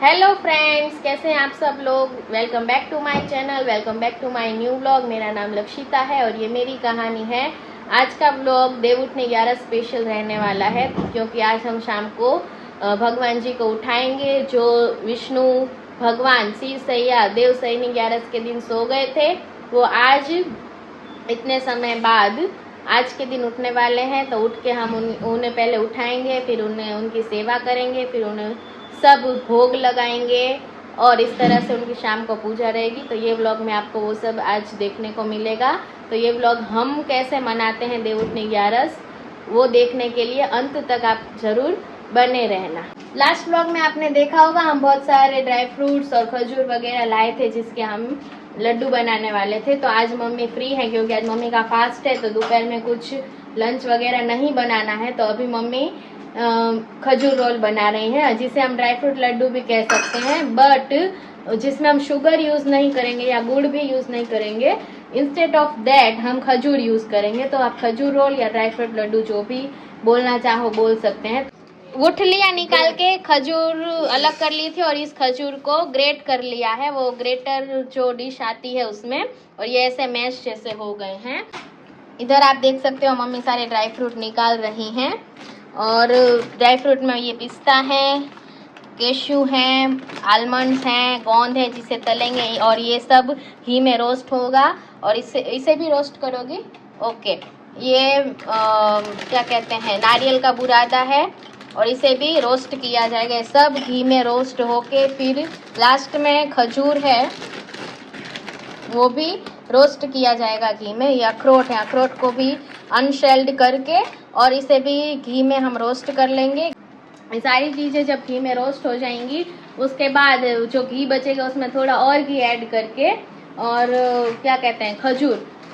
Hello friends, कैसे हैं आप सब लोग। Welcome back to my channel, welcome back to my new vlog. मेरा नाम लक्षिता है और ये मेरी कहानी है। आज का व्लॉग देव उठने 11 स्पेशल रहने वाला है, क्योंकि आज हम शाम को भगवान जी को उठाएंगे। जो विष्णु भगवान शिव सैया देव सैनी 11 के दिन सो गए थे, वो आज इतने समय बाद आज के दिन उठने वाले हैं। तो उठ के हम उन्हें पहले उठाएंगे, फिर उनकी सेवा करेंगे, फिर उन्हें सब भोग लगाएंगे और इस तरह से उनकी शाम को पूजा रहेगी। तो ये व्लॉग में आपको वो सब आज देखने को मिलेगा। तो ये व्लॉग हम कैसे मनाते हैं देव उठने 11, वो देखने के लिए अंत तक आप जरूर बने रहना। लास्ट व्लॉग में आपने देखा होगा, हम बहुत सारे ड्राई फ्रूट्स और खजूर वगैरह लाए थे, जिसके हम लड्डू बनाने वाले थे। तो आज मम्मी फ्री है, क्योंकि आज मम्मी का फास्ट है, तो दोपहर में कुछ लंच वगैरह नहीं बनाना है। तो अभी मम्मी खजूर रोल बना रही हैं, जिसे हम ड्राई फ्रूट लड्डू भी कह सकते हैं, बट जिसमें हम शुगर यूज़ नहीं करेंगे या गुड़ भी यूज़ नहीं करेंगे। इंस्टेड ऑफ दैट हम खजूर यूज़ करेंगे। तो आप खजूर रोल या ड्राई फ्रूट लड्डू जो भी बोलना चाहो बोल सकते हैं। उठ लिया, निकाल के खजूर अलग कर ली थी और इस खजूर को ग्रेट कर लिया है, वो ग्रेटर जो डिश आती है उसमें, और ये ऐसे मैश जैसे हो गए हैं। इधर आप देख सकते हो मम्मी सारे ड्राई फ्रूट निकाल रही हैं, और ड्राई फ्रूट में ये पिस्ता है, केशू हैं, आलमंड्स हैं, गोंद है जिसे तलेंगे, और ये सब घी में रोस्ट होगा। और इसे भी रोस्ट करोगी? ओके। ये क्या कहते हैं, नारियल का बुरादा है और इसे भी रोस्ट किया जाएगा। ये सब घी में रोस्ट होके फिर लास्ट में खजूर है, वो भी रोस्ट किया जाएगा घी में। ये अखरोट है, अखरोट को भी अनशेल्ड करके और इसे भी घी में हम रोस्ट कर लेंगे। ये सारी चीज़ें जब घी में रोस्ट हो जाएंगी, उसके बाद जो घी बचेगा उसमें थोड़ा और घी ऐड करके, और क्या कहते हैं,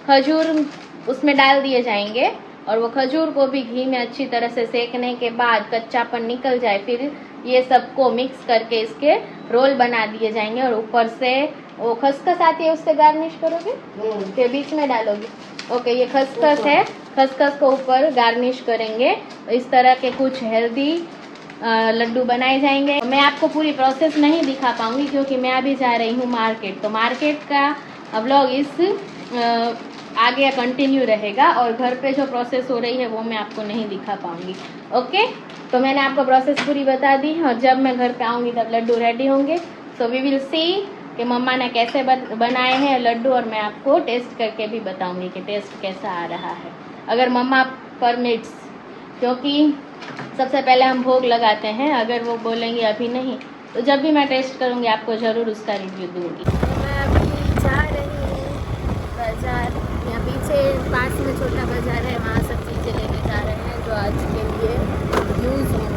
खजूर उसमें डाल दिए जाएंगे। और वो खजूर को भी घी में अच्छी तरह से सेकने के बाद कच्चापन निकल जाए, फिर ये सबको मिक्स करके इसके रोल बना दिए जाएंगे। और ऊपर से वो खसखस आती है, उससे गार्निश करोगे के बीच में डालोगे? ओके, ये खसखस है, खसखस को ऊपर गार्निश करेंगे। इस तरह के कुछ हेल्दी लड्डू बनाए जाएंगे। मैं आपको पूरी प्रोसेस नहीं दिखा पाऊंगी, क्योंकि मैं अभी जा रही हूँ मार्केट। तो मार्केट का व्लॉग इस आगे कंटिन्यू रहेगा, और घर पे जो प्रोसेस हो रही है वो मैं आपको नहीं दिखा पाऊंगी। ओके, तो मैंने आपको प्रोसेस पूरी बता दी, और जब मैं घर पे आऊँगी तब लड्डू रेडी होंगे। सो वी विल सी कि मम्मा ने कैसे बनाए हैं लड्डू, और मैं आपको टेस्ट करके भी बताऊंगी कि टेस्ट कैसा आ रहा है, अगर मम्मा परमिट्स। क्योंकि सबसे पहले हम भोग लगाते हैं, अगर वो बोलेंगे अभी नहीं, तो जब भी मैं टेस्ट करूंगी आपको ज़रूर उसका रिव्यू दूंगी। मैं अभी जा रही हूँ बाज़ार, यहाँ पीछे पास में छोटा बाज़ार है, वहाँ सब चीज़ें लेने जा रहे हैं जो आज के लिए यूज़ होंगी।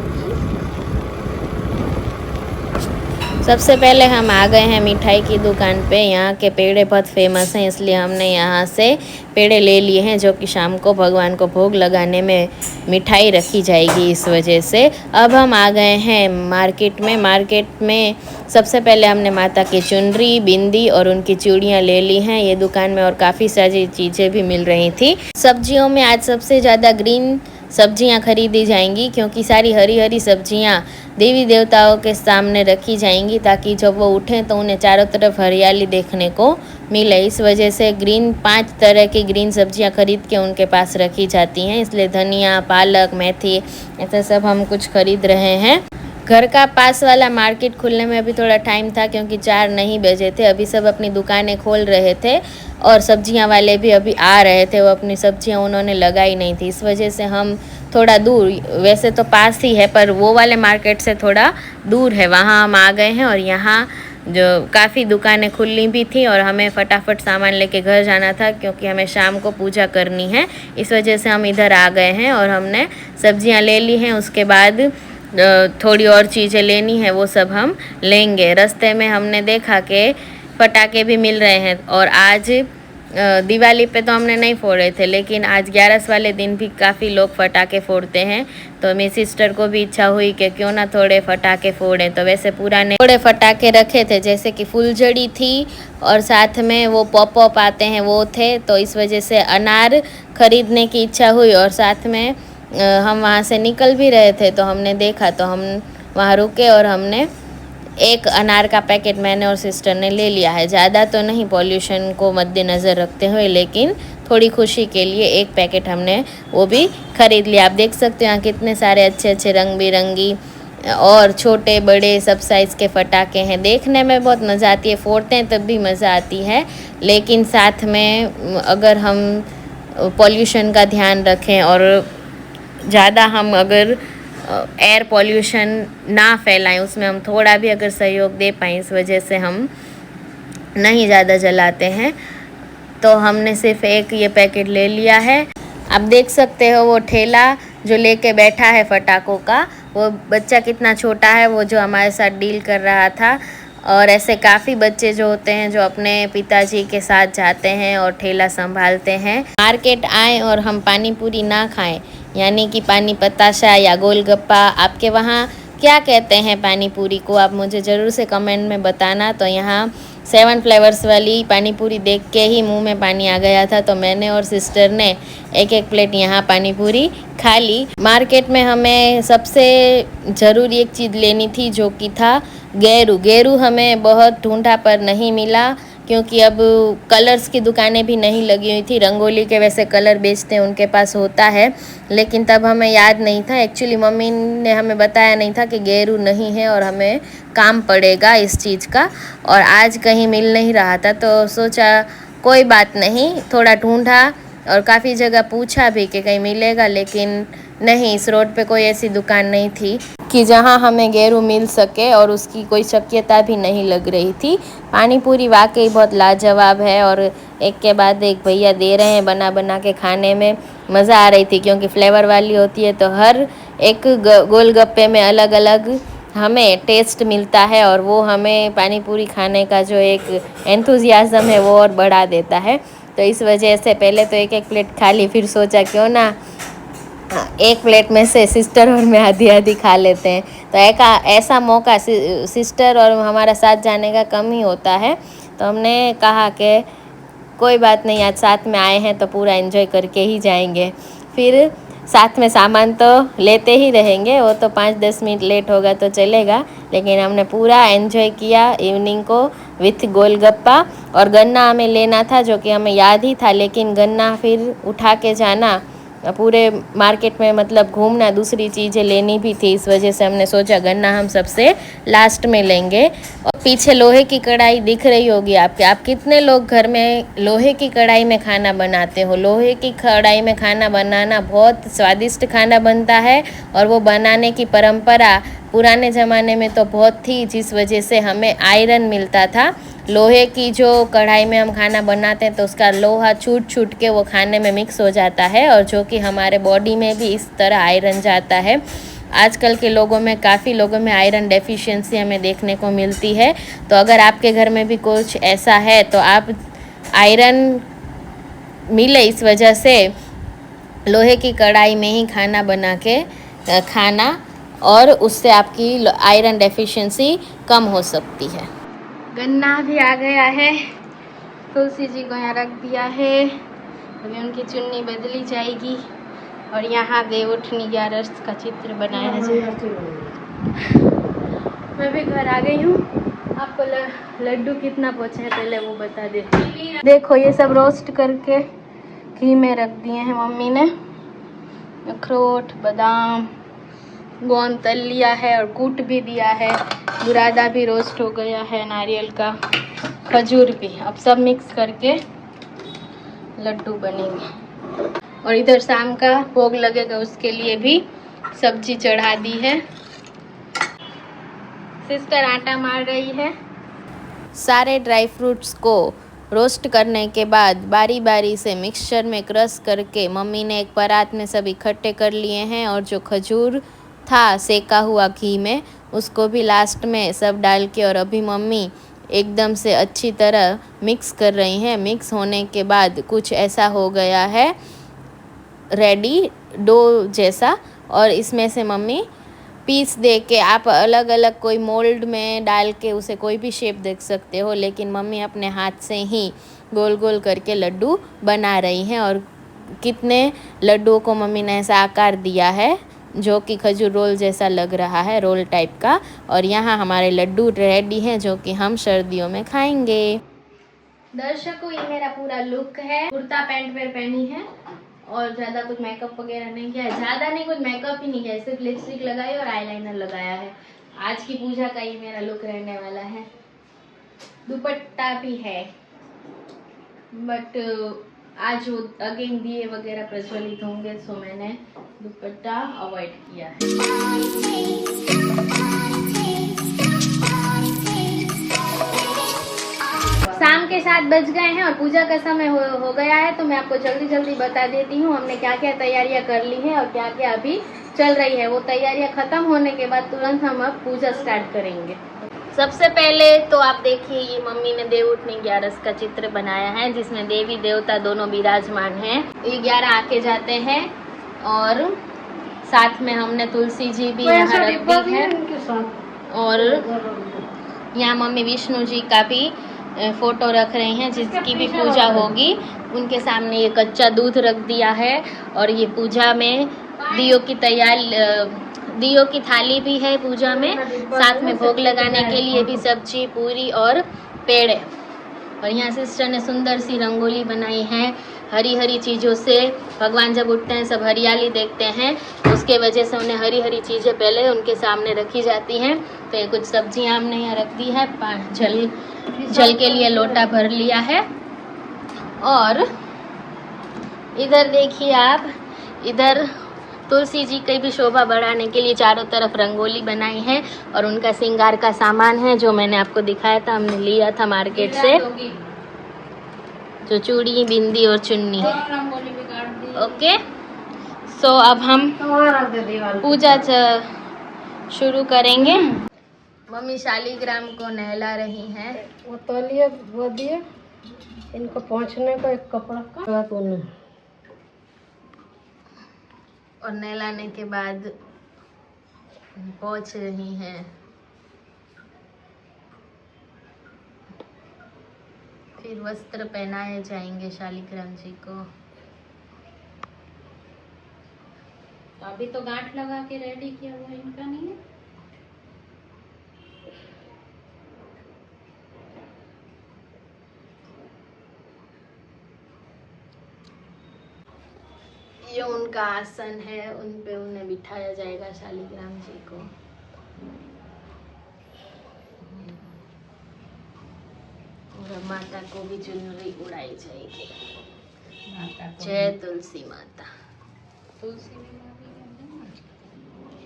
सबसे पहले हम आ गए हैं मिठाई की दुकान पे। यहाँ के पेड़े बहुत फेमस हैं, इसलिए हमने यहाँ से पेड़े ले लिए हैं, जो कि शाम को भगवान को भोग लगाने में मिठाई रखी जाएगी, इस वजह से। अब हम आ गए हैं मार्केट में। मार्केट में सबसे पहले हमने माता की चुनरी, बिंदी और उनकी चूड़ियाँ ले ली हैं। ये दुकान में और काफ़ी सारी चीज़ें भी मिल रही थी। सब्जियों में आज सबसे ज़्यादा ग्रीन सब्जियां खरीदी जाएंगी, क्योंकि सारी हरी हरी सब्जियां देवी देवताओं के सामने रखी जाएंगी, ताकि जब वो उठें तो उन्हें चारों तरफ हरियाली देखने को मिले। इस वजह से 5 तरह की ग्रीन सब्जियां खरीद के उनके पास रखी जाती हैं। इसलिए धनिया, पालक, मेथी, ऐसा सब हम कुछ खरीद रहे हैं। घर का पास वाला मार्केट खुलने में अभी थोड़ा टाइम था, क्योंकि 4 नहीं बजे थे। अभी सब अपनी दुकानें खोल रहे थे और सब्जियां वाले भी अभी आ रहे थे। वो अपनी सब्जियां उन्होंने लगाई नहीं थी, इस वजह से हम थोड़ा दूर, वैसे तो पास ही है पर वो वाले मार्केट से थोड़ा दूर है, वहाँ हम आ गए हैं। और यहाँ जो काफ़ी दुकानें खुली भी थी, और हमें फटाफट सामान लेके घर जाना था, क्योंकि हमें शाम को पूजा करनी है। इस वजह से हम इधर आ गए हैं और हमने सब्जियां ले ली हैं। उसके बाद थोड़ी और चीज़ें लेनी है, वो सब हम लेंगे। रास्ते में हमने देखा कि पटाखे भी मिल रहे हैं, और आज दिवाली पे तो हमने नहीं फोड़े थे, लेकिन आज 11 वाले दिन भी काफ़ी लोग पटाखे फोड़ते हैं। तो मेरी सिस्टर को भी इच्छा हुई कि क्यों ना थोड़े पटाखे फोड़ें। तो वैसे पुराने थोड़े पटाखे रखे थे, जैसे कि फुलझड़ी थी, और साथ में वो पॉप आते हैं वो थे। तो इस वजह से अनार खरीदने की इच्छा हुई, और साथ में हम वहाँ से निकल भी रहे थे, तो हमने देखा, तो हम वहाँ रुके और हमने एक अनार का पैकेट मैंने और सिस्टर ने ले लिया है। ज़्यादा तो नहीं, पॉल्यूशन को मद्देनज़र रखते हुए, लेकिन थोड़ी खुशी के लिए एक पैकेट हमने वो भी ख़रीद लिया। आप देख सकते हो यहाँ कितने सारे अच्छे अच्छे रंग बिरंगी और छोटे बड़े सब साइज़ के पटाखे हैं। देखने में बहुत मज़ा आती है, फोड़ते हैं तब भी मज़ा आती है, लेकिन साथ में अगर हम पॉल्यूशन का ध्यान रखें और ज़्यादा हम अगर एयर पॉल्यूशन ना फैलाएं, उसमें हम थोड़ा भी अगर सहयोग दे पाएँ, इस वजह से हम नहीं ज़्यादा जलाते हैं। तो हमने सिर्फ एक ये पैकेट ले लिया है। आप देख सकते हो वो ठेला जो लेके बैठा है पटाखों का, वो बच्चा कितना छोटा है, वो जो हमारे साथ डील कर रहा था। और ऐसे काफ़ी बच्चे जो होते हैं जो अपने पिताजी के साथ जाते हैं और ठेला संभालते हैं। मार्केट आएँ और हम पानी पूरी ना खाएं, यानी कि पानी पताशा या गोलगप्पा, आपके वहाँ क्या कहते हैं पानी पूरी को, आप मुझे ज़रूर से कमेंट में बताना। तो यहाँ 7 फ्लेवर्स वाली पानी पूरी देख के ही मुंह में पानी आ गया था, तो मैंने और सिस्टर ने एक एक प्लेट यहाँ पानी पूरी खा ली। मार्केट में हमें सबसे ज़रूरी एक चीज़ लेनी थी, जो कि था गेरू। गेरू हमें बहुत ढूंढा पर नहीं मिला, क्योंकि अब कलर्स की दुकानें भी नहीं लगी हुई थी। रंगोली के वैसे कलर बेचते हैं, उनके पास होता है, लेकिन तब हमें याद नहीं था। एक्चुअली मम्मी ने हमें बताया नहीं था कि गेरू नहीं है और हमें काम पड़ेगा इस चीज़ का, और आज कहीं मिल नहीं रहा था, तो सोचा कोई बात नहीं, थोड़ा ढूंढा और काफ़ी जगह पूछा भी कि कहीं मिलेगा, लेकिन नहीं, इस रोड पे कोई ऐसी दुकान नहीं थी कि जहां हमें गेरू मिल सके, और उसकी कोई शक्यता भी नहीं लग रही थी। पानी पूरी वाकई बहुत लाजवाब है, और एक के बाद एक भैया दे रहे हैं बना बना के, खाने में मज़ा आ रही थी, क्योंकि फ्लेवर वाली होती है तो हर एक गोलगप्पे में अलग अलग हमें टेस्ट मिलता है, और वो हमें पानी पूरी खाने का जो एक एंथुजियाज़म है वो और बढ़ा देता है। तो इस वजह से पहले तो एक एक प्लेट खा ली, फिर सोचा क्यों ना एक प्लेट में से सिस्टर और मैं आधी आधी खा लेते हैं। तो एक ऐसा मौका सिस्टर और हमारा साथ जाने का कम ही होता है, तो हमने कहा कि कोई बात नहीं, आज साथ में आए हैं तो पूरा एंजॉय करके ही जाएंगे। फिर साथ में सामान तो लेते ही रहेंगे, वो तो 5-10 मिनट लेट होगा तो चलेगा, लेकिन हमने पूरा एंजॉय किया इवनिंग को विथ गोलगप्पा। और गन्ना हमें लेना था, जो कि हमें याद ही था, लेकिन गन्ना फिर उठा के जाना, पूरे मार्केट में मतलब घूमना, दूसरी चीज़ें लेनी भी थी, इस वजह से हमने सोचा गन्ना हम सबसे लास्ट में लेंगे। और पीछे लोहे की कढ़ाई दिख रही होगी आपके, आप कितने लोग घर में लोहे की कढ़ाई में खाना बनाते हो। लोहे की कढ़ाई में खाना बनाना बहुत स्वादिष्ट खाना बनता है, और वो बनाने की परंपरा पुराने ज़माने में तो बहुत थी, जिस वजह से हमें आयरन मिलता था। लोहे की जो कढ़ाई में हम खाना बनाते हैं तो उसका लोहा छूट छूट के वो खाने में मिक्स हो जाता है, और जो कि हमारे बॉडी में भी इस तरह आयरन जाता है। आजकल के लोगों में, काफ़ी लोगों में आयरन डेफिशिएंसी हमें देखने को मिलती है। तो अगर आपके घर में भी कुछ ऐसा है तो आप आयरन मिले इस वजह से लोहे की कढ़ाई में ही खाना बना के खाना, और उससे आपकी आयरन डेफिशिएंसी कम हो सकती है। गन्ना भी आ गया है, तुलसी जी को यहाँ रख दिया है, अभी उनकी चुन्नी बदली जाएगी, और यहाँ देवउठनी 11 का चित्र बनाया जाएगा। मैं भी घर आ गई हूँ। आपको लड्डू कितना पहुँचा है पहले वो बता देती हूँ। देखो ये सब रोस्ट करके घी में रख दिए हैं मम्मी ने, अखरोट, बादाम, गोंद तल लिया है और कूट भी दिया है, बुरादा भी रोस्ट हो गया है, नारियल का, खजूर भी। अब सब मिक्स करके लड्डू बनेंगे। और इधर शाम का भोग लगेगा, उसके लिए भी सब्जी चढ़ा दी है। सिस्टर आटा मार रही है। सारे ड्राई फ्रूट्स को रोस्ट करने के बाद बारी बारी से मिक्सचर में क्रश करके मम्मी ने एक परात में सब इकट्ठे कर लिए हैं, और जो खजूर था सेका हुआ घी में, उसको भी लास्ट में सब डाल के, और अभी मम्मी एकदम से अच्छी तरह मिक्स कर रही हैं। मिक्स होने के बाद कुछ ऐसा हो गया है रेडी डो जैसा, और इसमें से मम्मी पीस दे के, आप अलग अलग कोई मोल्ड में डाल के उसे कोई भी शेप देख सकते हो, लेकिन मम्मी अपने हाथ से ही गोल गोल करके लड्डू बना रही हैं। और कितने लड्डुओं को मम्मी ने ऐसा आकार दिया है जो कि खजूर रोल जैसा लग रहा है, रोल टाइप का। और यहाँ हमारे लड्डू रेडी हैं जो कि हम सर्दियों में खाएंगे। दर्शकों, ये मेरा पूरा लुक है। कुर्ता पैंट पहनी है और ज़्यादा कुछ मेकअप वगैरह नहीं किया है। ज़्यादा नहीं, कुछ मेकअप ही नहीं किया है, सिर्फ लिपस्टिक लगाई और आईलाइनर लगाया है। आज की पूजा का ये मेरा लुक रहने वाला है। दुपट्टा भी है, बट आज वो अगेन दिए वगैरह प्रज्वलित होंगे, सो मैंने दुपट्टा अवॉइड किया है। शाम के 7 बज गए हैं और पूजा का समय हो गया है, तो मैं आपको जल्दी जल्दी बता देती हूँ हमने क्या क्या तैयारियां कर ली हैं और क्या क्या अभी चल रही है। वो तैयारियां खत्म होने के बाद तुरंत हम अब पूजा स्टार्ट करेंगे। सबसे पहले तो आप देखिए, ये मम्मी ने देवउठनी 11 का चित्र बनाया है जिसमें देवी देवता दोनों विराजमान हैं। ये 11 आके जाते हैं और साथ में हमने तुलसी जी भी यहाँ रख दी है। और यहाँ मम्मी विष्णु जी का भी फोटो रख रही हैं जिसकी भी पूजा होगी। उनके सामने ये कच्चा दूध रख दिया है और ये पूजा में दियों की थाली भी है पूजा में, साथ में भोग लगाने के लिए भी सब्जी, पूरी और पेड़। और यहाँ सिस्टर ने सुंदर सी रंगोली बनाई है हरी हरी चीज़ों से। भगवान जब उठते हैं सब हरियाली देखते हैं, उसके वजह से उन्हें हरी हरी चीज़ें पहले उनके सामने रखी जाती हैं। तो ये कुछ सब्जियाँ हमने यहाँ रख दी है। जल के लिए लोटा भर लिया है। और इधर देखिए आप, इधर तुलसी जी की भी शोभा बढ़ाने के लिए चारों तरफ रंगोली बनाई है और उनका श्रृंगार का सामान है जो मैंने आपको दिखाया था, हमने लिया था मार्केट से, जो चूड़ी, बिंदी और चुन्नी। ओके, सो अब हम पूजा शुरू करेंगे। मम्मी शालीग्राम को नहला रही हैं। वो तौलिए वो दिए, इनको पोंछने का एक कपड़ा का और नहलाने के बाद पोंछ रही हैं। फिर वस्त्र पहनाए जाएंगे शालीग्राम जी को। तो अभी तो गांठ लगा के रेडी किया हुआ इनका नहीं है। ये उनका आसन है, उन पे उन्हें बिठाया जाएगा शालीग्राम जी को। और माता को भी चुनरी उड़ाई जाएगी। जय तुलसी माता।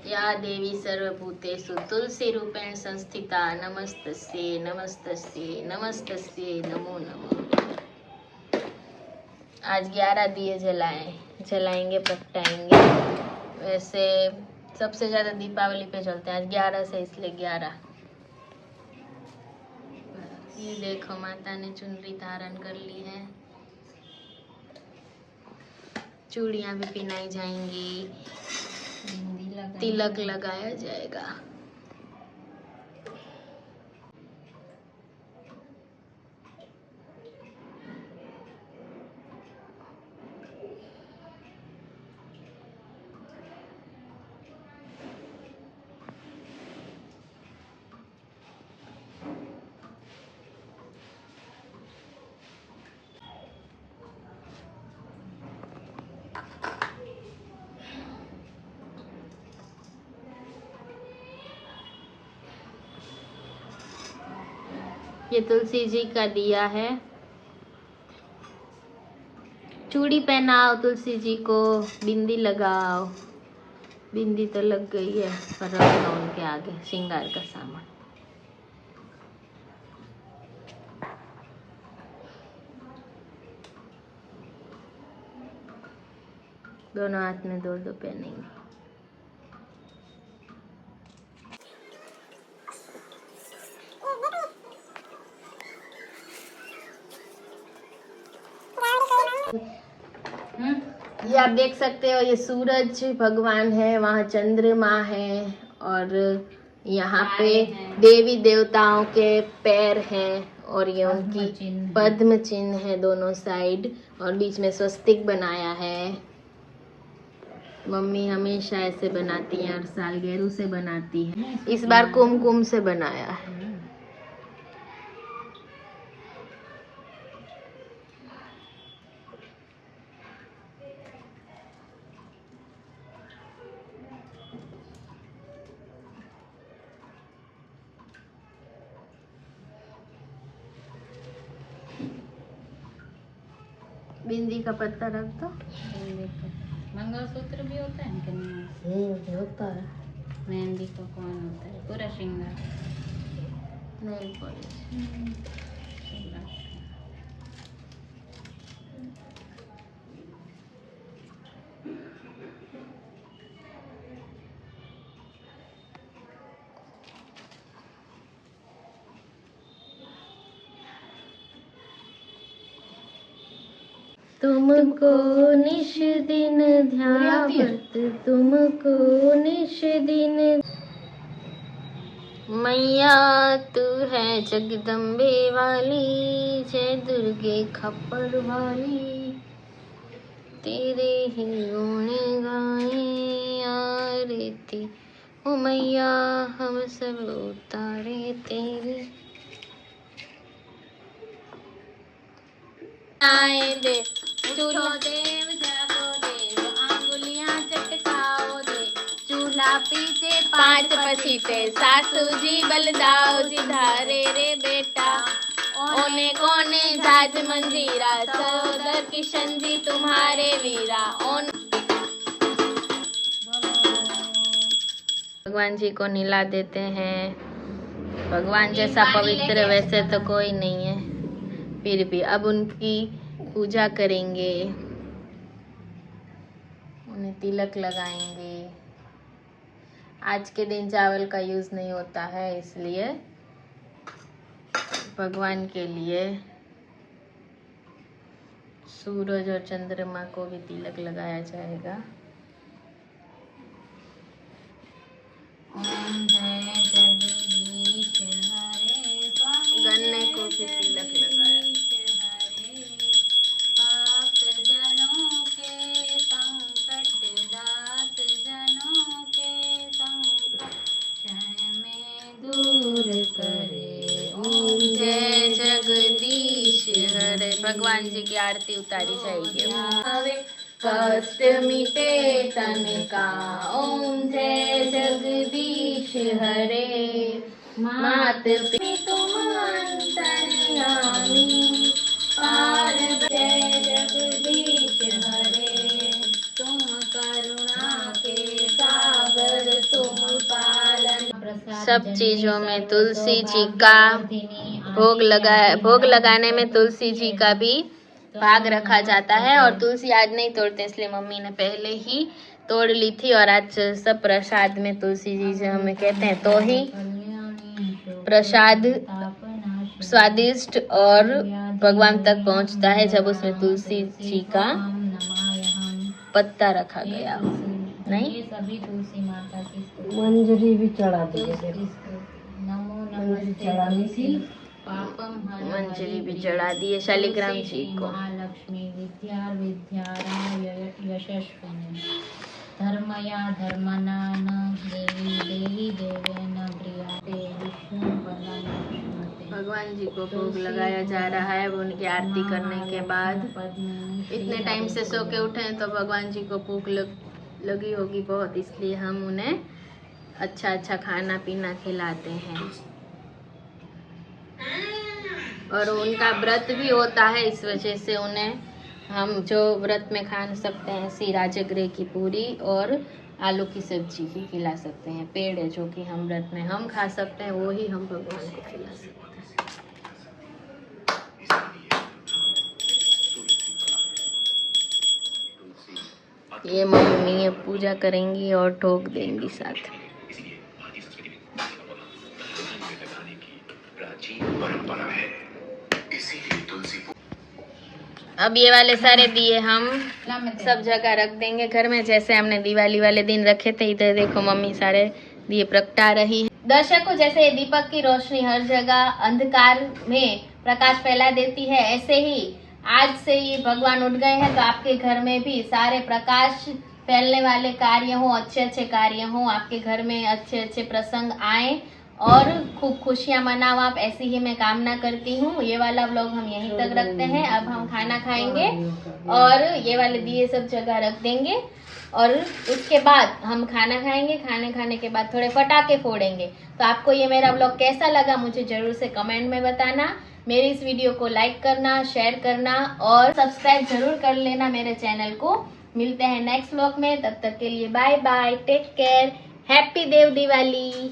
या देवी सर्वभूतेषु तुलसी रूपेण संस्थिता नमस्तस्यै नमस्तस्यै नमस्तस्यै नमो नमः। आज 11 दिए जलाएंगे, प्रगटाएंगे। वैसे सबसे ज़्यादा दीपावली पे चलते हैं, आज 11 से इसलिए 11। ये देखो माता ने चुनरी धारण कर ली है। चूड़ियाँ भी पहनाई जाएंगी, तिलक लगाया जाएगा। ये तुलसी जी का दिया है। चूड़ी पहनाओ तुलसी जी को, बिंदी लगाओ। बिंदी तो लग गई है पर रख दो उनके आगे श्रृंगार का सामान। दोनों हाथ में दो दो पहनेंगे। ये आप देख सकते हो, ये सूरज भगवान है, वहाँ चंद्रमा है और यहाँ पे देवी देवताओं के पैर हैं और ये उनकी पद्म चिन्ह है दोनों साइड और बीच में स्वस्तिक बनाया है। मम्मी हमेशा ऐसे बनाती है, हर साल गेरू से बनाती है। इस बार कुमकुम से बनाया है। बिंदी का पत्ता रख दो। मंगलसूत्र भी होता है कि नहीं? होता है। मेहंदी को कौन होता है? पूरा श्रृंगार, नेल पॉलिश। तुमको निश दिन ध्यावत, तुमको निश दिन। मैया तू है जगदम्बे वाली, जय दुर्गे खप्पर वाली, तेरे ही गुण गाए आरती। ओ मैया हम सब उतारे तेरी। आए दे चूल्हा देव जागो देव, आंगुलियां चटकाओ दे, चूल्हा पीछे 5 पसीते, सासू जी बलदाओ जी धारे रे बेटा, ओने कोने जाज मंजीरा, सहोदर किशन जी तुम्हारे वीरा। ओन भगवान जी को निला देते हैं। भगवान जैसा पवित्र वैसे तो कोई नहीं है, फिर भी अब उनकी पूजा करेंगे, उन्हें तिलक लगाएंगे। आज के दिन चावल का यूज नहीं होता है, इसलिए भगवान के लिए सूरज और चंद्रमा को भी तिलक लगाया जाएगा। गन्ने को भी तिलक लगाया। जगदीश हरे। भगवान जी की आरती उतारी जाएगी। कष्ट मिटे तन का, ओम जय जगदीश हरे। मात पिता तुम अंतर्यामी, पार जय जगदीश हरे। तुम करुणा के सागर, तुम पालन। सब चीजों में तुलसी जी का भोग लगाने में तुलसी जी का भी भाग रखा जाता है। और तुलसी आज नहीं तोड़ते, इसलिए मम्मी ने पहले ही तोड़ ली थी। और आज सब प्रसाद में तुलसी जी से हमें कहते हैं, तो ही प्रसाद स्वादिष्ट और भगवान तक पहुंचता है जब उसमें तुलसी जी का पत्ता रखा गया हो। नहीं, सभी तुलसी माता की मंजरी भी चढ़ा दी, मंजरी भी चढ़ा दी है शालिग्राम जी को। महालक्ष्मी विद्या यशस्विनी, धर्मया धर्मनान, देवी देवी देवेन प्रियाते, विष्णु पदम लक्ष्मीते। भगवान जी को भोग लगाया जा रहा है। उनकी आरती करने के बाद इतने टाइम से सो के उठे हैं तो भगवान जी को भूख लगी होगी बहुत, इसलिए हम उन्हें अच्छा अच्छा खाना पीना खिलाते हैं। और उनका व्रत भी होता है, इस वजह से उन्हें हम जो व्रत में खा सकते हैं, ऐसी राजगृह की पूरी और आलू की सब्जी ही खिला सकते हैं। पेड़ है जो कि हम व्रत में हम खा सकते हैं, वो ही हम भगवान को खिला सकते हैं। ये मम्मी पूजा करेंगी और ठोक देंगी साथ। अब ये वाले सारे दिए हम सब जगह रख देंगे घर में, जैसे हमने दिवाली वाले दिन रखे थे। इधर देखो मम्मी सारे दिए प्रगटा रही है। दर्शकों, जैसे दीपक की रोशनी हर जगह अंधकार में प्रकाश फैला देती है, ऐसे ही आज से ये भगवान उठ गए हैं तो आपके घर में भी सारे प्रकाश फैलने वाले कार्य हों, अच्छे अच्छे कार्य हों, आपके घर में अच्छे अच्छे प्रसंग आए और खूब खुशियां मनाओ आप, ऐसी ही मैं कामना करती हूँ। ये वाला व्लॉग हम यहीं तक रखते हैं। अब हम खाना खाएंगे और ये वाले दिए सब जगह रख देंगे और उसके बाद हम खाना खाएंगे। खाने खाने के बाद थोड़े पटाखे फोड़ेंगे। तो आपको ये मेरा व्लॉग कैसा लगा मुझे जरूर से कमेंट में बताना। मेरी इस वीडियो को लाइक करना, शेयर करना और सब्सक्राइब जरूर कर लेना मेरे चैनल को। मिलते हैं नेक्स्ट व्लॉग में, तब तक के लिए bye bye, take care, happy Dev Diwali.